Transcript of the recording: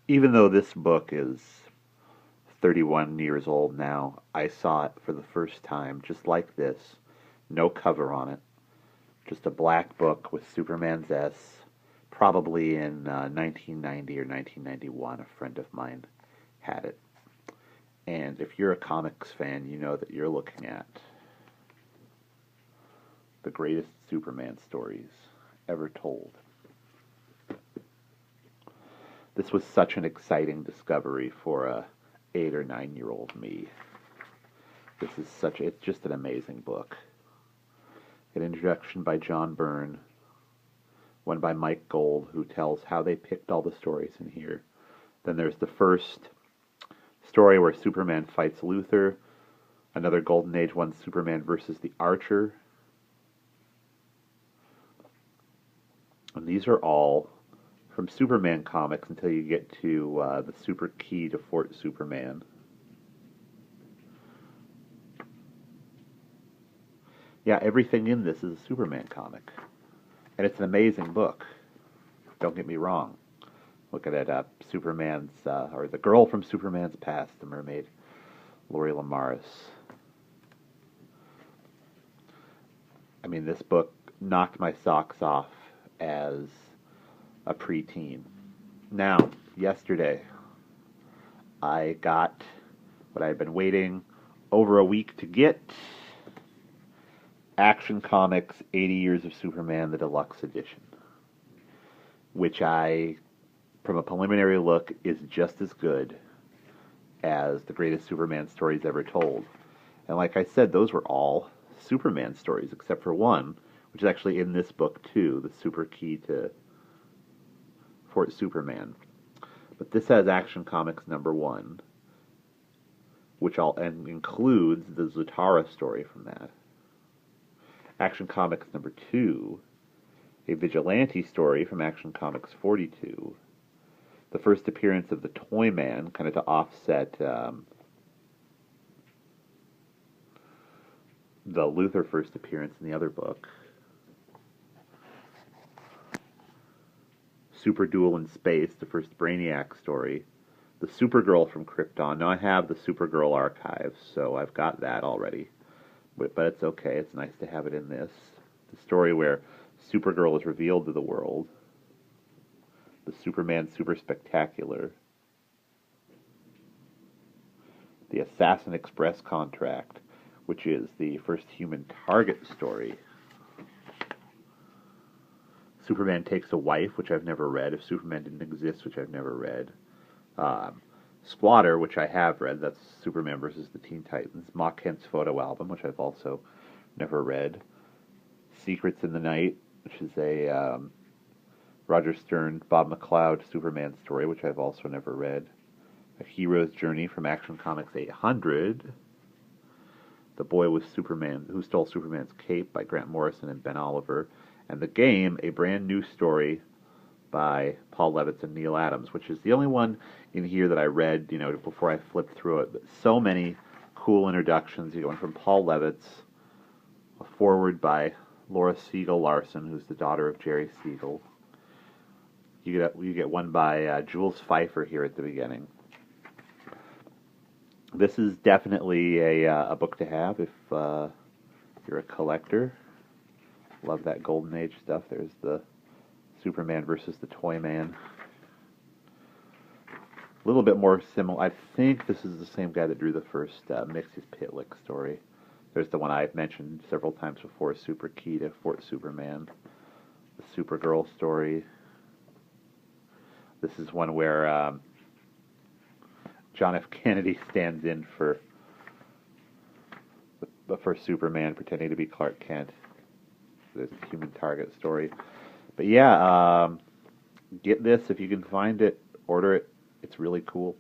Even though this book is 31 years old now, I saw it for the first time just like this. No cover on it. Just a black book with Superman's S. Probably in 1990 or 1991, a friend of mine had it. And if you're a comics fan, you know that you're looking at the greatest Superman stories ever told. This was such an exciting discovery for a 8 or 9 year old me. It's just an amazing book. An introduction by John Byrne, one by Mike Gold, who tells how they picked all the stories in here. Then there's the first story where Superman fights Luthor, another Golden Age one, Superman versus the Archer. And these are all from Superman comics until you get to the Super Key to Fort Superman. Yeah, everything in this is a Superman comic. And it's an amazing book. Don't get me wrong. Look at it, or the girl from Superman's past, the mermaid, Lori Lamaris. I mean, this book knocked my socks off as a preteen. Now, yesterday, I got what I had been waiting over a week to get. Action Comics 80 Years of Superman, the Deluxe Edition. Which from a preliminary look, is just as good as the greatest Superman stories ever told. And like I said, those were all Superman stories, except for one, which is actually in this book too, the Super Key to Fort Superman. But this has Action Comics #1, and includes the Zatara story from that. Action Comics #2, a vigilante story from Action Comics 42. The first appearance of the Toyman, kind of to offset the Luthor first appearance in the other book. Super Duel in Space, the first Brainiac story. The Supergirl from Krypton. Now I have the Supergirl archive, so I've got that already. But it's okay. It's nice to have it in this. The story where Supergirl is revealed to the world. The Superman Super Spectacular. The Assassin Express contract, which is the first Human Target story. Superman Takes a Wife, which I've never read. If Superman Didn't Exist, which I've never read. Squatter, which I have read. That's Superman versus the Teen Titans. Ma Kent's photo album, which I've also never read. Secrets in the Night, which is a Roger Stern, Bob McLeod Superman story, which I've also never read. A Hero's Journey from Action Comics 800. The Boy with Superman, Who Stole Superman's Cape by Grant Morrison and Ben Oliver. And The Game, a brand new story by Paul Levitz and Neil Adams, which is the only one in here that I read, before I flipped through it. But so many cool introductions. You're going from Paul Levitz, a foreword by Laura Siegel Larson, who's the daughter of Jerry Siegel. You get one by Jules Pfeiffer here at the beginning. This is definitely a book to have if you're a collector. Love that Golden Age stuff. There's the Superman versus the Toyman. A little bit more similar. I think this is the same guy that drew the first Mixes Pitlick story. There's the one I've mentioned several times before, Super Key to Fort Superman. The Supergirl story. This is one where John F. Kennedy stands in for Superman, pretending to be Clark Kent. This Human Target story. But yeah, get this if you can find it. Order it. It's really cool.